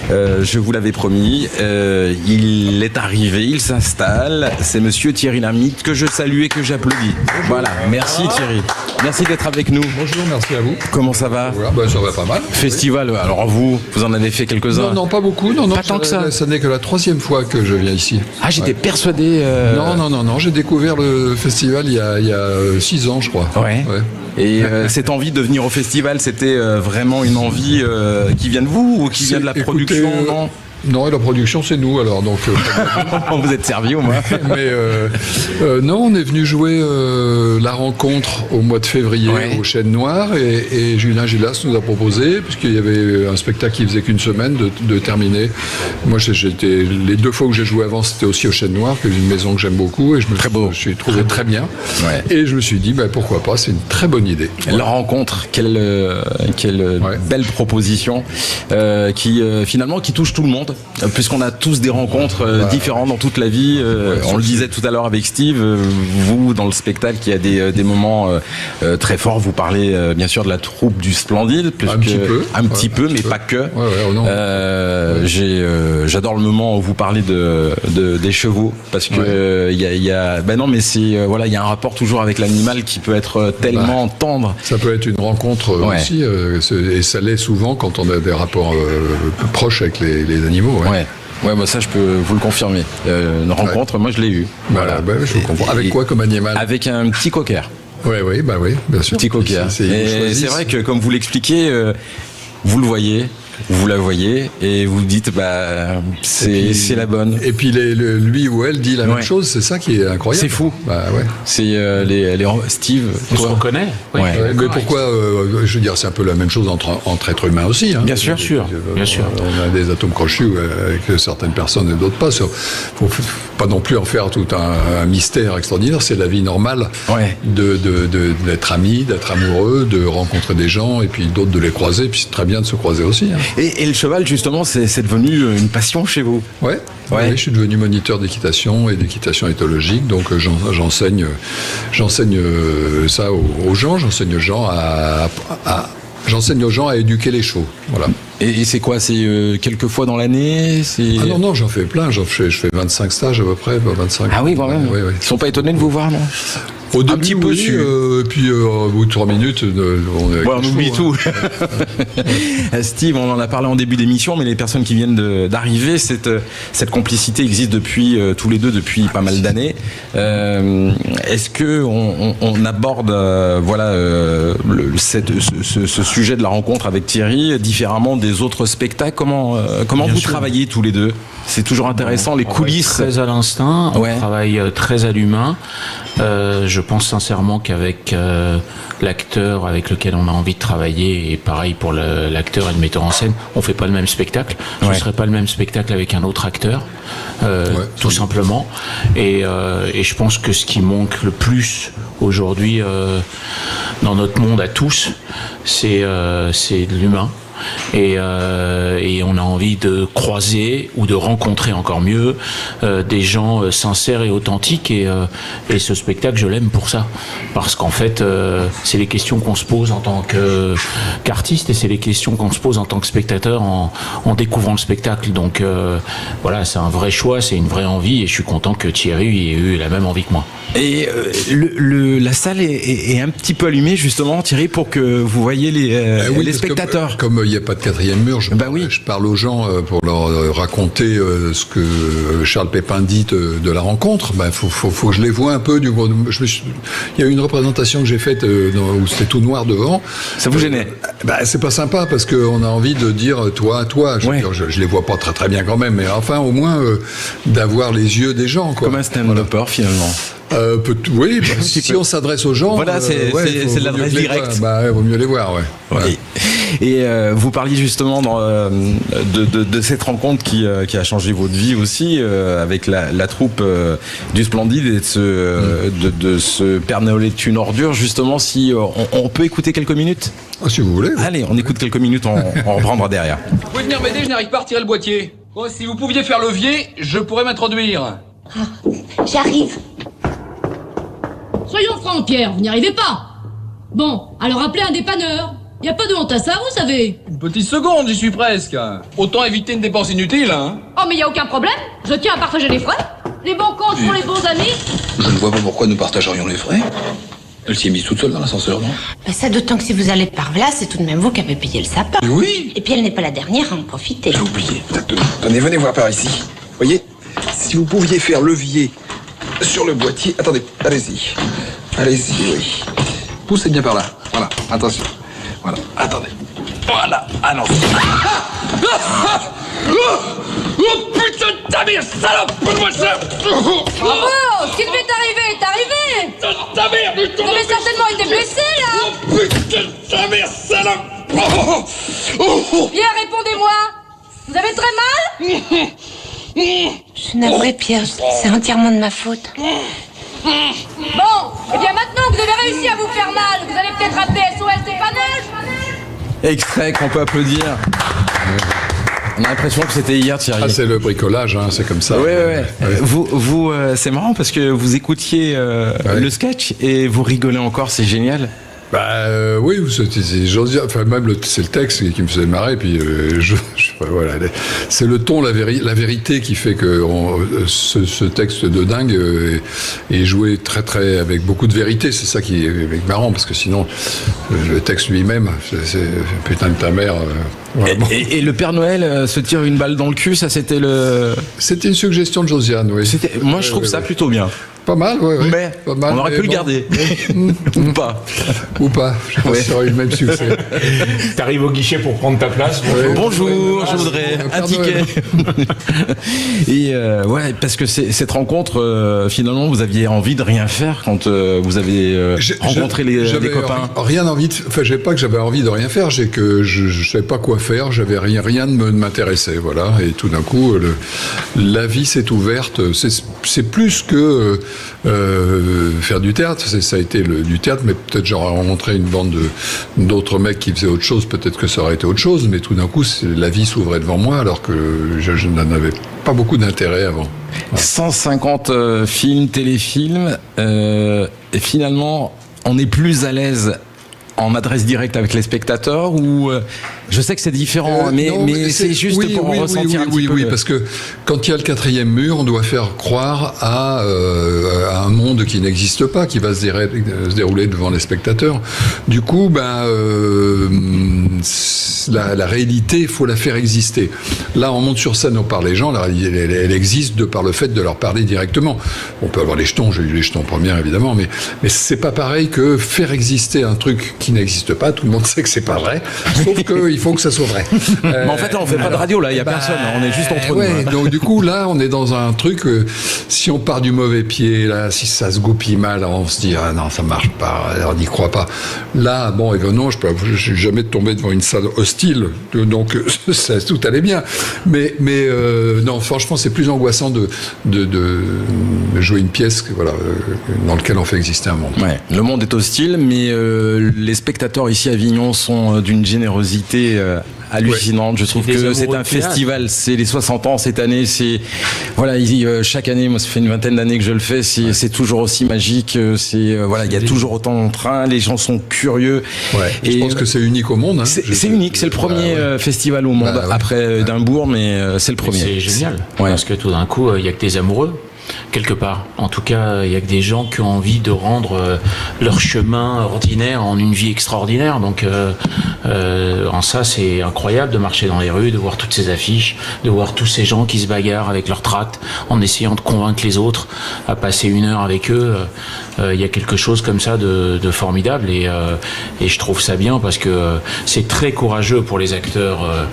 je vous l'avais promis, il est arrivé, il s'installe. C'est monsieur Thierry Lhermitte que je salue et que j'applaudis. Voilà, merci Thierry. Merci d'être avec nous.
Bonjour, merci à vous.
Comment ça va ?
Ça va pas mal.
Festival, alors vous en avez fait quelques-uns ?
Non, pas beaucoup. Non,
pas tant que ça.
Ça n'est que la 3e fois que je viens ici.
Ah, j'étais persuadé...
Non, j'ai découvert le festival il y a 6 ans, je crois.
Ouais. Et cette envie de venir au festival, c'était vraiment une envie qui vient de vous ou qui vient de la production ?
Non, et la production, c'est nous, alors. Donc,
vous êtes servi au moins.
Mais non, on est venu jouer la rencontre au mois de février au Chêne Noir, et Julien Gilas nous a proposé, puisqu'il y avait un spectacle qui faisait qu'une semaine, de terminer. Moi, les 2 fois où j'ai joué avant, c'était aussi au Chêne Noir, qui est une maison que j'aime beaucoup, et je me suis trouvé très bien. Ouais. Et je me suis dit, pourquoi pas, c'est une très bonne idée.
La rencontre, quelle belle proposition, qui finalement qui touche tout le monde. Puisqu'on a tous des rencontres différentes dans toute la vie. On le disait tout à l'heure avec Steve, vous dans le spectacle, il y a des moments très forts. Vous parlez bien sûr de la troupe du Splendide, un petit peu, mais pas que. J'adore le moment où vous parlez des chevaux, parce que il y a un rapport toujours avec l'animal qui peut être tellement tendre.
Ça peut être une rencontre aussi, et ça l'est souvent quand on a des rapports proches avec les animaux.
Ouais, ça je peux vous le confirmer. Une rencontre, moi je l'ai eue.
Je vous comprends. Avec quoi comme animal ?
Avec un petit cocker.
Oui, bien sûr.
Petit cocker. Et c'est vrai que comme vous l'expliquez, vous le voyez. Vous la voyez et vous dites c'est la bonne.
Et puis lui ou elle dit la même chose, c'est ça qui est incroyable.
C'est fou. C'est Steve.
On se reconnaît.
Mais pourquoi je veux dire, c'est un peu la même chose entre êtres humains aussi.
Bien sûr.
On a des atomes crochus avec certaines personnes et d'autres pas. Faut pas non plus en faire tout un mystère extraordinaire. C'est la vie normale d'être ami, d'être amoureux, de rencontrer des gens et puis d'autres de les croiser. Puis c'est très bien de se croiser aussi.
Et le cheval, justement, c'est devenu une passion chez vous.
Oui, je suis devenu moniteur d'équitation et d'équitation éthologique, donc j'enseigne ça aux gens, j'enseigne aux gens à éduquer les chevaux. Voilà.
Et c'est quoi ? C'est quelques fois dans l'année ?
Non, j'en fais plein. Je fais 25 stages à peu près. 25.
Ah oui, quand même. Ils ne sont pas étonnés de vous voir, non ?
Au début,
un petit peu su.
Puis au bout de 3 minutes,
on oublie tout. Steve, on en a parlé en début d'émission, mais les personnes qui viennent d'arriver, cette complicité existe depuis tous les deux depuis pas mal d'années. Est-ce que on aborde ce sujet de la rencontre avec Thierry différemment des autres spectacles? Comment vous travaillez tous les deux? C'est toujours intéressant, les coulisses.
Très à l'instinct, on travaille très à l'humain. Je pense sincèrement qu'avec l'acteur avec lequel on a envie de travailler, et pareil pour l'acteur et le metteur en scène, on fait pas le même spectacle. Ce ne serait pas le même spectacle avec un autre acteur, tout simplement. Et je pense que ce qui manque le plus aujourd'hui dans notre monde à tous, c'est l'humain. Et on a envie de croiser ou de rencontrer encore mieux des gens sincères et authentiques, et ce spectacle je l'aime pour ça, parce qu'en fait c'est les questions qu'on se pose en tant qu'artiste, et c'est les questions qu'on se pose en tant que spectateur en découvrant le spectacle. Donc voilà, c'est un vrai choix, c'est une vraie envie, et je suis content que Thierry ait eu la même envie que moi.
Et la salle est un petit peu allumée justement, Thierry, pour que vous voyez les spectateurs.
Comme il n'y a pas de quatrième mur, je parle aux gens pour leur raconter ce que Charles Pépin dit de la rencontre. Faut que je les vois un peu. Il y a eu une représentation que j'ai faite où c'était tout noir devant.
Ça vous gênait?
C'est pas sympa, parce qu'on a envie de dire toi. Je les vois pas très très bien quand même, mais enfin au moins d'avoir les yeux des gens, quoi.
Comme un stand-upper finalement.
Oui, si on s'adresse aux gens,
voilà, c'est l'adresse directe.
Vaut mieux les voir,
ouais. Et vous parliez justement de cette rencontre qui a changé votre vie aussi, avec la troupe du Splendide, et de ce Père Noël est une ordure. Justement, si on peut écouter quelques minutes.
Si vous voulez.
Allez, on écoute quelques minutes, on reprendra derrière.
Vous pouvez venir m'aider, je n'arrive pas à retirer le boîtier. Bon, si vous pouviez faire levier, je pourrais m'introduire.
J'arrive. Soyons francs, Pierre, vous n'y arrivez pas. Bon, alors appelez un dépanneur. Y a pas de honte à ça, vous savez.
Une petite seconde, j'y suis presque. Autant éviter une dépense inutile, hein.
Oh, mais y a aucun problème. Je tiens à partager les frais. Les bons comptes pour les bons amis.
Je ne vois pas pourquoi nous partagerions les frais. Elle s'y est mise toute seule dans l'ascenseur, non?
Ça, d'autant que si vous allez par là, c'est tout de même vous qui avez payé le sapin.
Oui.
Et puis elle n'est pas la dernière à en profiter.
J'ai oublié. Tenez, venez voir par ici. Voyez, si vous pouviez faire levier sur le boîtier... Attendez, allez-y. Allez-y, oui. Poussez bien par là. Voilà, attention. Voilà, attendez. Voilà, allons-y. Oh putain de ta mère, salope! Donne-moi ça!
Bravo! Ce qui devait t'arriver est arrivé!
Putain de ta mère!
Vous avez certainement été blessé, là!
Oh putain de ta mère, salope!
Pierre, répondez-moi! Vous avez très mal? Je suis navrée, Pierre, c'est entièrement de ma faute. Bon, et bien maintenant que vous avez réussi à vous faire mal, vous allez peut-être appeler SOS dépannage.
Extrait qu'on peut applaudir. On a l'impression que c'était hier, Thierry.
C'est le bricolage, hein, c'est comme ça.
Ouais. Vous c'est marrant parce que vous écoutiez le sketch et vous rigolez encore, c'est génial.
Oui, j'ose dire, enfin même c'est le texte qui me faisait marrer, puis voilà, c'est le ton, la vérité qui fait que ce texte de dingue est joué très très avec beaucoup de vérité. C'est ça qui est marrant, parce que sinon le texte lui-même, c'est putain de ta mère.
Et le Père Noël se tire une balle dans le cul, ça c'était
une suggestion de Josiane, oui.
Moi je trouve ça plutôt bien.
Pas mal, oui.
Mais
pas mal,
on aurait pu le garder. Ou pas.
Je pense que ça aurait eu le même succès.
T'arrives au guichet pour prendre ta place.
Bonjour, je voudrais un ticket. Et parce que cette rencontre, finalement, vous aviez envie de rien faire quand vous avez rencontré les copains.
Rien envie de. Enfin, je sais pas que j'avais envie de rien faire. J'ai que je savais pas quoi faire. J'avais rien ne m'intéressait. Voilà. Et tout d'un coup, la vie s'est ouverte. C'est plus que faire du théâtre. Ça a été du théâtre, mais peut-être j'aurais rencontré une bande d'autres mecs qui faisaient autre chose. Peut-être que ça aurait été autre chose. Mais tout d'un coup, la vie s'ouvrait devant moi, alors que je n'en avais pas beaucoup d'intérêt avant.
150 films, téléfilms. Et finalement, on est plus à l'aise en adresse directe avec les spectateurs ou je sais que c'est différent, mais c'est juste pour ressentir un petit peu.
Oui, parce que quand il y a le 4e mur, on doit faire croire à un monde qui n'existe pas, qui va se dérouler devant les spectateurs. Du coup, la réalité, il faut la faire exister. Là, on monte sur scène, on parle les gens, la réalité, elle existe de par le fait de leur parler directement. On peut avoir les jetons, j'ai eu les jetons en première évidemment, mais c'est pas pareil que faire exister un truc qui n'existe pas. Tout le monde sait que c'est pas vrai, sauf qu'il faut que ça soit vrai.
Mais en fait, là, on fait pas de radio, là, il y a personne, on est juste entre nous.
Donc du coup, là, on est dans un truc. Si on part du mauvais pied, là, si ça se goupille mal, on se dit ah non, ça marche pas, on n'y croit pas. Là, bon, non, je suis jamais tombé devant une salle hostile, donc tout allait bien. Mais non, franchement, c'est plus angoissant de jouer une pièce dans laquelle on fait exister un monde.
Ouais, le monde est hostile, mais les spectateurs ici à Avignon sont d'une générosité hallucinante. Je trouve que c'est un festival, c'est les 60 ans cette année, chaque année, moi ça fait une vingtaine d'années que je le fais, c'est toujours aussi magique, il y a toujours autant de trains, les gens sont curieux.
Et je pense que c'est unique au monde.
C'est unique, c'est le premier festival au monde après Édimbourg, mais c'est le premier.
C'est génial, parce que tout d'un coup, il y a que des amoureux. Quelque part. En tout cas, il y a que des gens qui ont envie de rendre leur chemin ordinaire en une vie extraordinaire. Donc, en ça, c'est incroyable de marcher dans les rues, de voir toutes ces affiches, de voir tous ces gens qui se bagarrent avec leurs tracts en essayant de convaincre les autres à passer une heure avec eux. Il y a quelque chose comme ça de formidable et je trouve ça bien parce que c'est très courageux pour les acteurs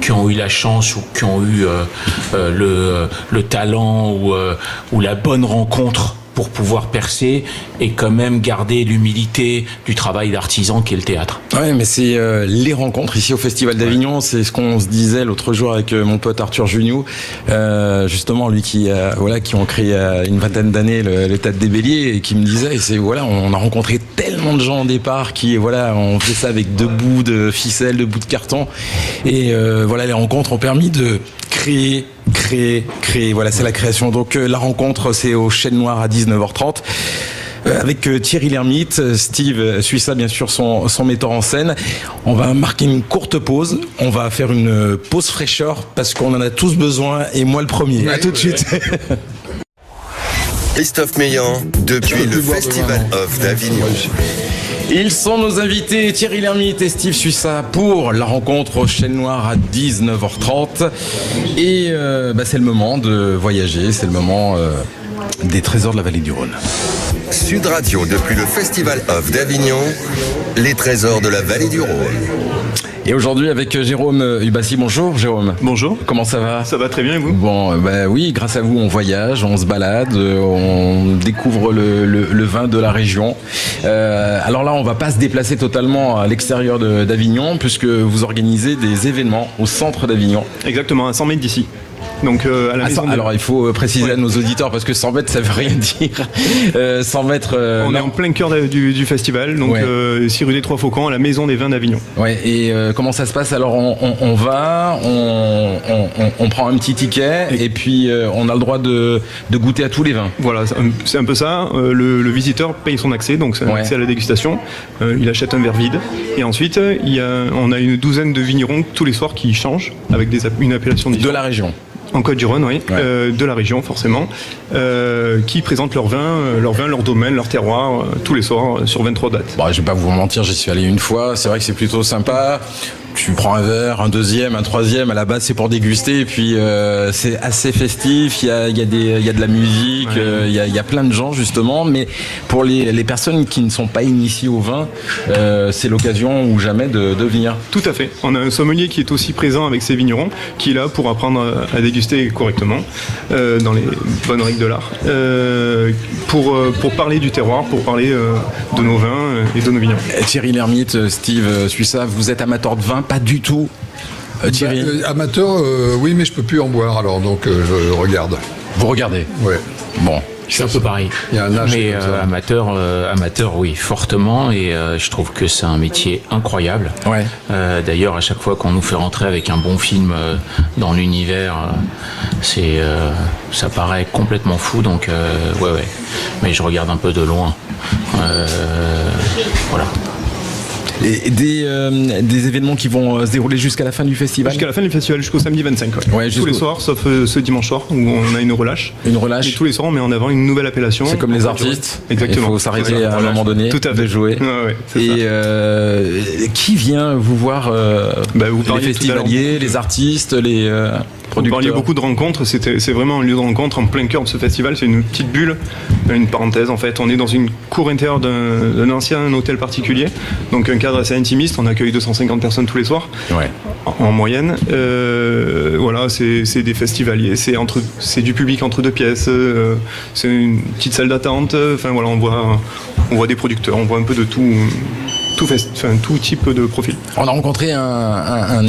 qui ont eu la chance ou qui ont eu le talent ou la bonne rencontre pour pouvoir percer et quand même garder l'humilité du travail d'artisan qui est le théâtre.
Ouais, mais c'est les rencontres ici au Festival d'Avignon, c'est ce qu'on se disait l'autre jour avec mon pote Arthur Juniou, justement lui qui ont créé une vingtaine d'années le Théâtre des Béliers et qui me disait, on a rencontré tellement de gens au départ qui on fait ça avec 2 bouts de ficelle, 2 bouts de carton et les rencontres ont permis de créer, c'est la création. Donc la rencontre, c'est au Chêne Noir à 19h30 avec Thierry Lhermitte, Steve Suissa, bien sûr, son metteur en scène. On va marquer une courte pause. On va faire une pause fraîcheur parce qu'on en a tous besoin et moi le premier. À tout de suite.
Christophe Meillan, depuis le Festival Off d'Avignon.
Ils sont nos invités, Thierry Lhermitte et Steve Suissa, pour la rencontre au Chêne Noir à 19h30. Et c'est le moment de voyager, c'est le moment des trésors de la vallée du Rhône.
Sud Radio, depuis le Festival Off d'Avignon, les trésors de la vallée du Rhône.
Et aujourd'hui avec Jérôme Hubassi. Bonjour Jérôme.
Bonjour.
Comment ça va ?
Ça va très bien et vous ?
Bon, oui, grâce à vous on voyage, on se balade, on découvre le vin de la région. Alors là on va pas se déplacer totalement à l'extérieur d'Avignon puisque vous organisez des événements au centre d'Avignon.
Exactement, à 100 mètres d'ici. Donc à la maison.
Alors il faut préciser à nos auditeurs parce que 100 mètres ça veut rien dire. 100 mètres.
On est en plein cœur du festival, donc 6 rue des Trois Faucons, à la maison des vins d'Avignon.
Ouais. Et comment ça se passe ? Alors on va, on prend un petit ticket et puis on a le droit de goûter à tous les vins.
Voilà, c'est un peu ça. Le visiteur paye son accès, donc c'est un accès à la dégustation. Il achète un verre vide et ensuite on a une douzaine de vignerons tous les soirs qui changent avec une appellation différente.
De la région.
En Côte-du-Rhône, oui, de la région forcément, qui présentent leur vin, leur domaine, leur terroir, tous les soirs sur 23 dates.
Bon, je vais pas vous mentir, j'y suis allé une fois, c'est vrai que c'est plutôt sympa. Tu prends un verre, un deuxième, un troisième, à la base c'est pour déguster, et puis c'est assez festif, il y a de la musique, il y a plein de gens justement, mais pour les personnes qui ne sont pas initiées au vin, c'est l'occasion ou jamais de venir.
Tout à fait, on a un sommelier qui est aussi présent avec ses vignerons, qui est là pour apprendre à déguster correctement, dans les bonnes règles de l'art, pour parler du terroir, pour parler de nos vins et de nos vignerons.
Thierry Lhermitte, Steve Suissa, vous êtes amateur de vin? Pas du tout. Thierry.
Amateur, oui, mais je peux plus en boire, alors donc je regarde.
Vous regardez?
Ouais.
Bon.
C'est un peu pareil.
Il y a un âge.
Mais amateur, oui, fortement. Et je trouve que c'est un métier incroyable.
Ouais.
D'ailleurs, à chaque fois qu'on nous fait rentrer avec un bon film dans l'univers, ça paraît complètement fou. Donc, ouais. Mais je regarde un peu de loin. Voilà.
Et des événements qui vont se dérouler jusqu'à la fin du festival.
Jusqu'à la fin du festival, jusqu'au samedi 25. Ouais. Tous les soirs, sauf ce dimanche soir où on a une relâche.
Une relâche.
Et tous les soirs, on met en avant une nouvelle appellation.
C'est comme les artistes.
Exactement.
Il faut s'arrêter à un moment donné de jouer. Et qui vient vous voir les festivaliers, les artistes, les
producteurs. Vous parliez beaucoup de rencontres. C'est vraiment un lieu de rencontre en plein cœur de ce festival. C'est une petite bulle, une parenthèse en fait. On est dans une cour intérieure d'un ancien hôtel particulier, donc un cadre assez intimiste. On accueille 250 personnes tous les soirs, en moyenne. Voilà, c'est des festivaliers. C'est du public entre deux pièces. C'est une petite salle d'attente. Enfin voilà, on voit des producteurs, on voit un peu de tout. Tout type de profil.
On a rencontré un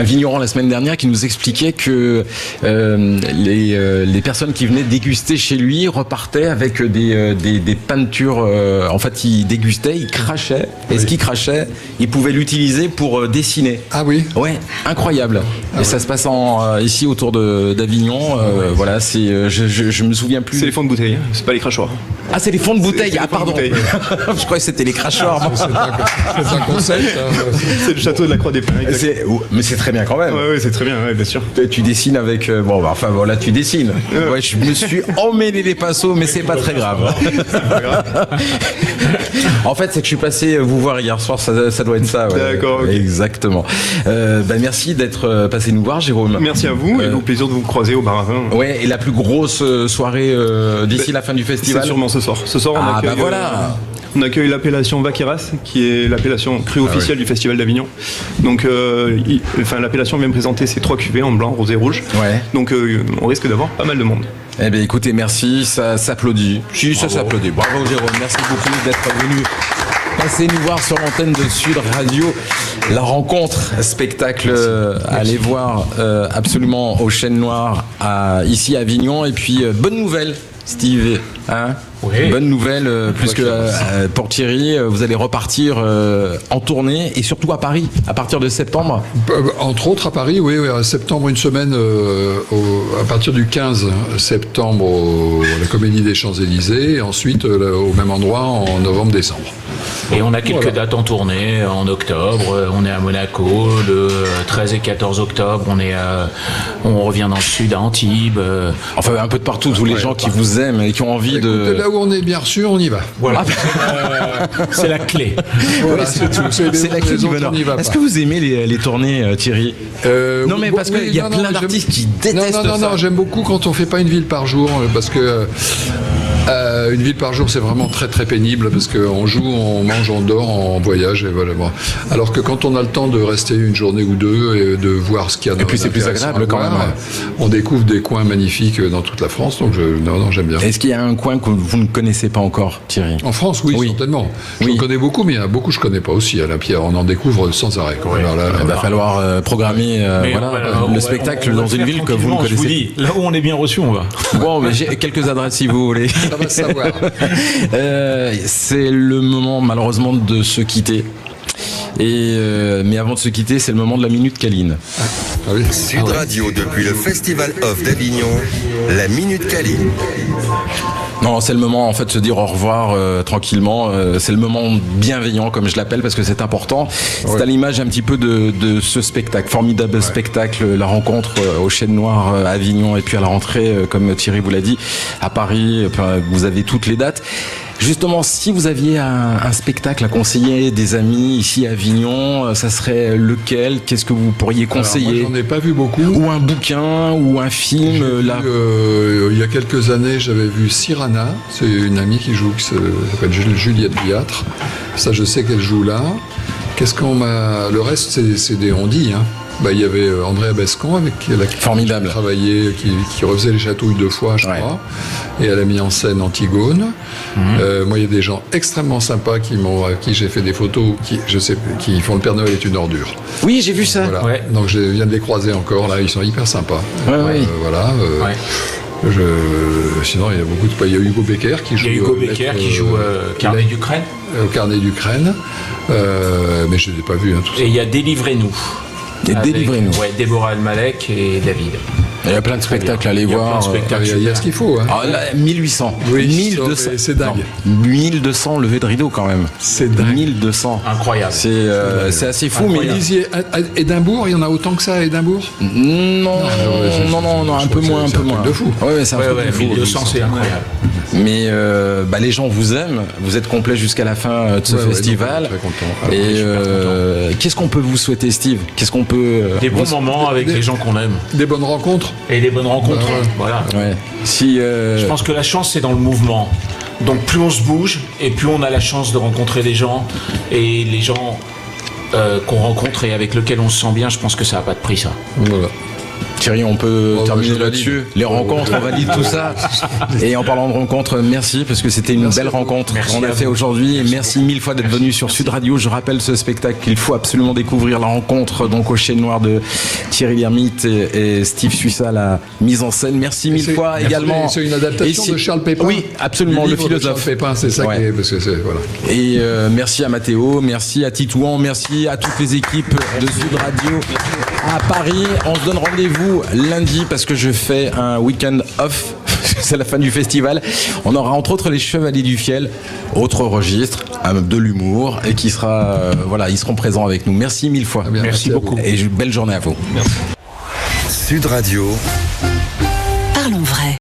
vigneron la semaine dernière qui nous expliquait que les personnes qui venaient déguster chez lui repartaient avec des peintures. En fait, il dégustait, il crachait. Et ce qu'il crachait, il pouvait l'utiliser pour dessiner.
Ah oui.
Ouais, incroyable. Et ça se passe ici autour d'Avignon. Voilà, je me souviens plus.
C'est les fonds de bouteille, c'est pas les crachoirs.
Ah, c'est les fonds de bouteille. Ah, pardon. Je croyais que c'était les crachoirs.
C'est un concept.
C'est le château de la Croix des Pins.
Mais c'est très bien quand même.
Oui, c'est très bien, bien sûr.
Tu dessines avec. Tu dessines. Ouais, je me suis emmêlé les pinceaux, mais c'est pas très grave. En fait, c'est que je suis passé vous voir hier soir, ça doit être ça. Ouais.
D'accord. Okay.
Exactement. Merci d'être passé nous voir, Jérôme.
Merci à vous et au plaisir de vous croiser au bar à vin.
Ouais, et la plus grosse soirée d'ici la fin du festival.
C'est sûrement ce soir. Ce soir, on accueille.
Voilà.
On accueille l'appellation Vaqueras, qui est l'appellation crue officielle du Festival d'Avignon. Donc, l'appellation vient présenter ses 3 cuvées en blanc, rosé, rouge. Ouais. Donc, on risque d'avoir pas mal de monde.
Eh bien, écoutez, merci, ça s'applaudit. Si, ça s'applaudit. Bravo, Jérôme. Merci beaucoup d'être venu passer nous voir sur l'antenne de Sud Radio. La rencontre, spectacle, allez voir absolument au Chêne Noir ici à Avignon. Et puis, bonne nouvelle, Steve. Oui. Bonne nouvelle, puisque pour Thierry, vous allez repartir en tournée et surtout à Paris, à partir de septembre.
Entre autres à Paris, oui, à septembre, une semaine, à partir du 15 septembre à la Comédie des Champs-Élysées, et ensuite au même endroit en novembre-décembre.
Et on a quelques dates en tournée en octobre. On est à Monaco le 13 et 14 octobre. On revient dans le sud à Antibes.
Enfin, un peu de partout, tous les gens qui vous aiment et qui ont envie de.
Là où on est bien reçu, on y va.
Voilà. C'est la clé.
Voilà, c'est tout.
C'est la clé du bonheur. Est-ce que vous aimez les tournées, Thierry? Non, mais parce qu'il y a plein d'artistes qui détestent ça.
Non, j'aime beaucoup quand on fait pas une ville par jour, parce que. Une ville par jour, c'est vraiment très très pénible parce qu'on joue, on mange, on dort, on voyage et voilà. Bon. Alors que quand on a le temps de rester une journée ou deux et de voir ce qu'il y a.
Et puis c'est plus agréable quand même.
On découvre des coins magnifiques dans toute la France, donc j'aime bien.
Est-ce qu'il y a un coin que vous ne connaissez pas encore, Thierry?
En France, oui. Certainement. J'en connais beaucoup, mais il y en a beaucoup que je connais pas aussi. À la Pierre, on en découvre sans arrêt.
Oui. Il va falloir programmer le spectacle dans une ville que vous ne connaissez pas.
Je vous dis, là où on est bien reçu, on va.
Bon, mais j'ai quelques adresses si vous voulez.
Ça va savoir.
C'est le moment malheureusement de se quitter. Mais avant de se quitter, c'est le moment de la Minute Caline.
Sud Radio depuis le Festival Off d'Avignon, la Minute Caline.
Non, c'est le moment en fait de se dire au revoir tranquillement. C'est le moment bienveillant comme je l'appelle parce que c'est important. C'est à l'image un petit peu de ce spectacle, formidable spectacle, la rencontre au Chêne Noir à Avignon et puis à la rentrée, comme Thierry vous l'a dit, à Paris. Vous avez toutes les dates. Justement, si vous aviez un spectacle à conseiller des amis ici à Avignon, ça serait lequel? Qu'est-ce que vous pourriez conseiller?
Alors moi, j'en ai pas vu beaucoup.
Ou un bouquin, ou un film.
Il y a quelques années, j'avais vu Cyrano. C'est une amie qui s'appelle Juliette Viatre. Ça, je sais qu'elle joue là. Le reste, c'est des on-dit, hein. Il y avait André Abescon avec qui
formidable
travaillé, qui refaisait les chatouilles 2 fois, je crois, et elle a mis en scène Antigone. Moi, il y a des gens extrêmement sympas à qui j'ai fait des photos, qui font Le Père Noël est une ordure.
Oui, j'ai vu ça.
Voilà. Ouais. Donc je viens de les croiser encore là, ils sont hyper sympas. Voilà. Sinon, il y a beaucoup de. Il y a Hugo Becker qui joue.
Il y a Hugo Becker qui joue Carnet d'Ukraine.
Carnet d'Ukraine. Mais je ne les ai pas vus. Tout ça.
Et il y a Délivrez-nous.
Délivrez-nous.
Déborah Elmalek et David.
Il y a plein de spectacles à aller voir.
Il y a ce qu'il faut. Hein.
Alors là, 1800.
Oui,
1200.
C'est dingue.
Non, 1200 levées de rideau quand même.
C'est dingue.
1200.
Incroyable.
C'est assez fou.
Vous
Mais
disiez, à Édimbourg, il y en a autant que ça à Édimbourg?
Non, un peu moins.
C'est un truc de fou.
Ouais, c'est un truc de fou.
1200, c'est incroyable.
Mais les gens vous aiment. Vous êtes complet jusqu'à la fin de ce festival.
Donc, très content.
Et qu'est-ce qu'on peut vous souhaiter, Steve? Qu'est-ce qu'on peut
des bons moments avec les gens qu'on aime.
Des bonnes rencontres.
Et des bonnes rencontres. Voilà.
Ouais. Je
pense que la chance, c'est dans le mouvement. Donc plus on se bouge et plus on a la chance de rencontrer des gens. Et les gens qu'on rencontre et avec lesquels on se sent bien, je pense que ça n'a pas de prix, ça.
Voilà.
Thierry, on peut terminer là-dessus. Les rencontres, on valide tout ça. Et en parlant de rencontres, merci parce que c'était une belle rencontre qu'on a fait aujourd'hui. Et merci mille fois d'être venu sur Sud Radio. Je rappelle ce spectacle qu'il faut absolument découvrir, la rencontre donc au Chêne Noir de Thierry Lhermitte et Steve Suissa, la mise en scène. Merci mille fois également.
C'est une adaptation de Charles Pépin.
Oui, absolument, le philosophe.
Charles Pépin, c'est ça qui est, parce que c'est, voilà.
Et merci à Mathéo, merci à Titouan, merci à toutes les équipes de Sud Radio à Paris. On se donne rendez-vous lundi parce que je fais un week-end off. C'est la fin du festival. On aura entre autres les Chevaliers du Fiel, autre registre, de l'humour et qui sera, ils seront présents avec nous. Merci mille fois.
Merci beaucoup.
Et belle journée à vous.
Merci.
Sud Radio.
Parlons vrai.